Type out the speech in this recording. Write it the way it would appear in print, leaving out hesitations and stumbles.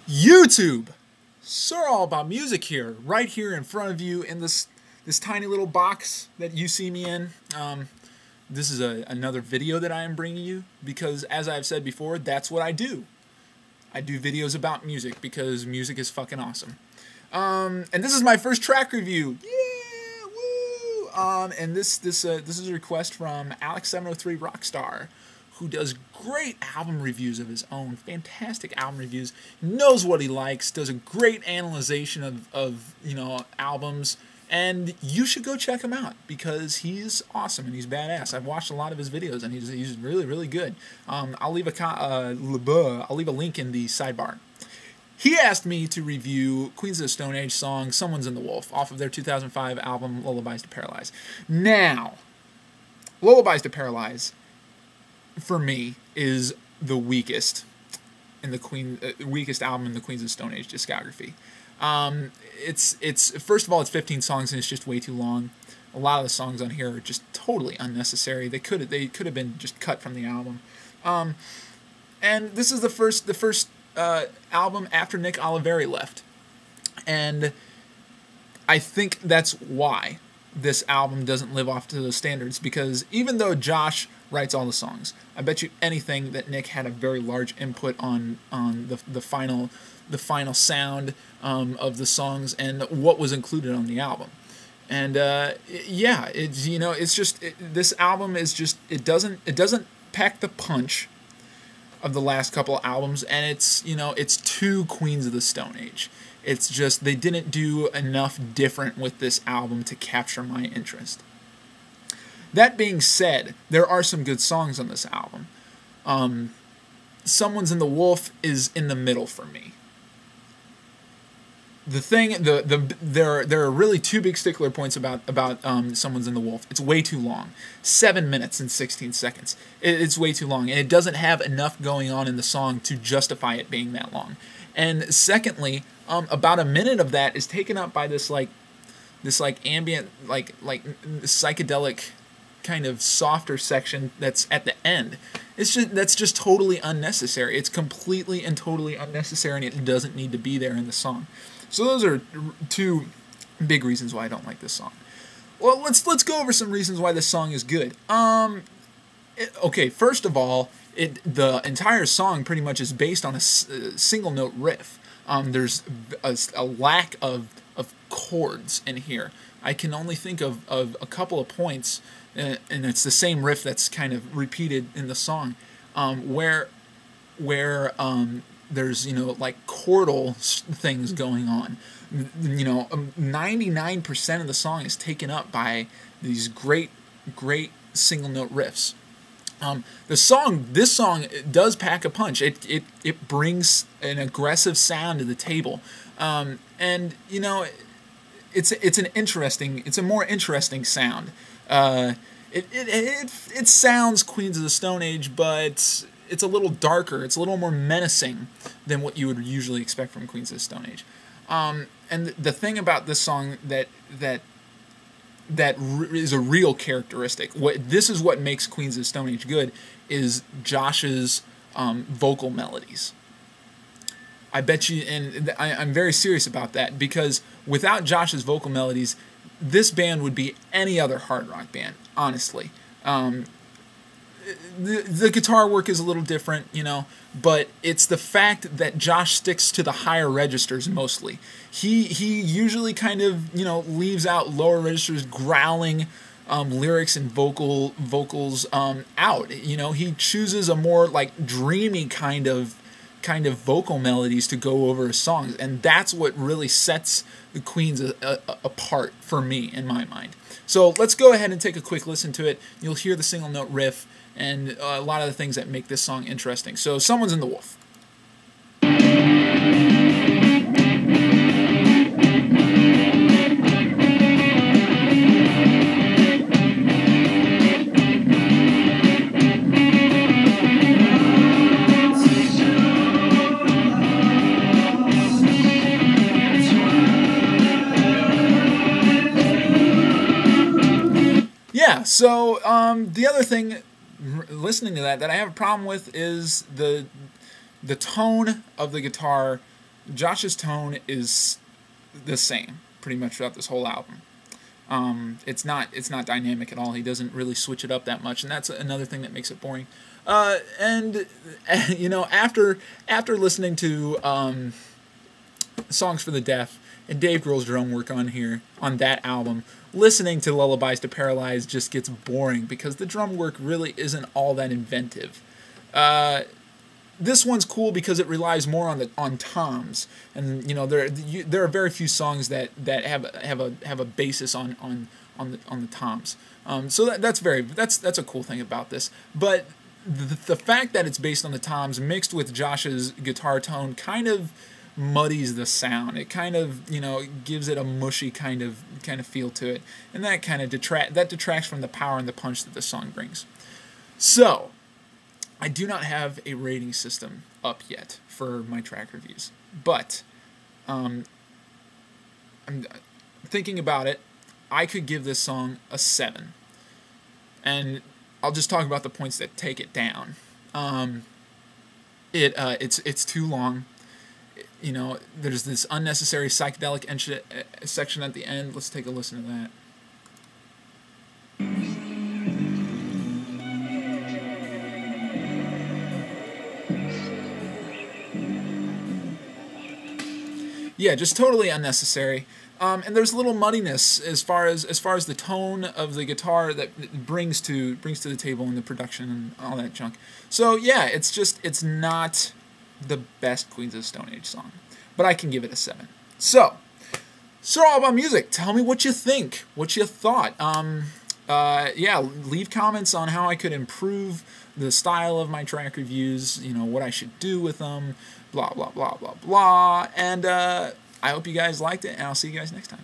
YouTube! SirAllAboutMusic here, right here in front of you in this tiny little box that you see me in. This is another video that I am bringing you because, as I've said before, that's what I do. I do videos about music because music is fucking awesome. And this is my first track review. Yeah, woo! And this is a request from Alex703 Rockstar, who does great album reviews of his own, fantastic album reviews, knows what he likes, does a great analyzation of albums, and you should go check him out because he's awesome and he's badass. I've watched a lot of his videos and he's really good. I'll leave a link in the sidebar. He asked me to review Queens of the Stone Age song "Someone's in the Wolf" off of their 2005 album Lullabies to Paralyze. Now, Lullabies to Paralyze, for me, is the weakest in the weakest album in the Queens of the Stone Age discography. It's first of all, it's 15 songs and it's just way too long. A lot of the songs on here are just totally unnecessary. They could have been just cut from the album. And this is the first album after Nick Oliveri left, and I think that's why this album doesn't live up to those standards, because even though Josh writes all the songs, I bet you anything that Nick had a very large input on the final sound of the songs and what was included on the album. And yeah, this album is just, it doesn't pack the punch of the last couple of albums, and it's too Queens of the Stone Age. It's just, they didn't do enough different with this album to capture my interest. That being said, there are some good songs on this album. Someone's in the Wolf is in the middle for me. There are really two big stickler points about Someone's in the Wolf. It's way too long. 7 minutes and 16 seconds. It's way too long, and it doesn't have enough going on in the song to justify it being that long. And secondly, about a minute of that is taken up by this ambient, psychedelic kind of softer section that's at the end. That's just totally unnecessary. It's completely and totally unnecessary, and it doesn't need to be there in the song. So those are two big reasons why I don't like this song. Well, let's go over some reasons why this song is good. Okay, first of all, the entire song pretty much is based on a single note riff. There's a lack of chords in here. I can only think of a couple of points, and it's the same riff that's kind of repeated in the song, where there's like chordal things going on. 99% of the song is taken up by these great single note riffs. This song does pack a punch. It brings an aggressive sound to the table, and it's a more interesting sound. It sounds Queens of the Stone Age, but it's a little darker. It's a little more menacing than what you would usually expect from Queens of the Stone Age. And the thing about this song that is a real characteristic, this is what makes Queens of the Stone Age good, is Josh's vocal melodies. I bet you, and I'm very serious about that, because without Josh's vocal melodies, this band would be any other hard rock band, honestly. The guitar work is a little different, but it's the fact that Josh sticks to the higher registers mostly. He usually kind of, leaves out lower registers, growling lyrics and vocals out. He chooses a more like dreamy kind of vocal melodies to go over his songs, and that's what really sets the Queens apart for me, in my mind. So let's go ahead and take a quick listen to it. You'll hear the single note riff and a lot of the things that make this song interesting. So, Someone's in the Wolf. Yeah, so the other thing listening to that I have a problem with is the tone of the guitar Josh's tone is the same pretty much throughout this whole album. It's not dynamic at all. He doesn't really switch it up that much, and that's another thing that makes it boring. And you know, after listening to Songs for the Deaf and Dave Grohl's drum work on that album, listening to Lullabies to Paralyze just gets boring because the drum work really isn't all that inventive. This one's cool because it relies more on toms, and you know there are very few songs that have a basis on the toms. So that's a cool thing about this. But the fact that it's based on the toms mixed with Josh's guitar tone kind of muddies the sound. It kind of, you know, gives it a mushy kind of feel to it, and that kind of detracts from the power and the punch that the song brings. So I do not have a rating system up yet for my track reviews, but I'm thinking about it. I could give this song a 7, and I'll just talk about the points that take it down. It's too long. You know, there's this unnecessary psychedelic section at the end. Let's take a listen to that. Yeah, just totally unnecessary. And there's a little muddiness as far as the tone of the guitar that it brings to the table and the production and all that junk. So yeah, it's not the best Queens of the Stone Age song, but I can give it a 7. So, SirAllAboutMusic, tell me what you think, what you thought. Yeah, leave comments on how I could improve the style of my track reviews, you know, what I should do with them, blah, blah, blah, blah, blah. And I hope you guys liked it, and I'll see you guys next time.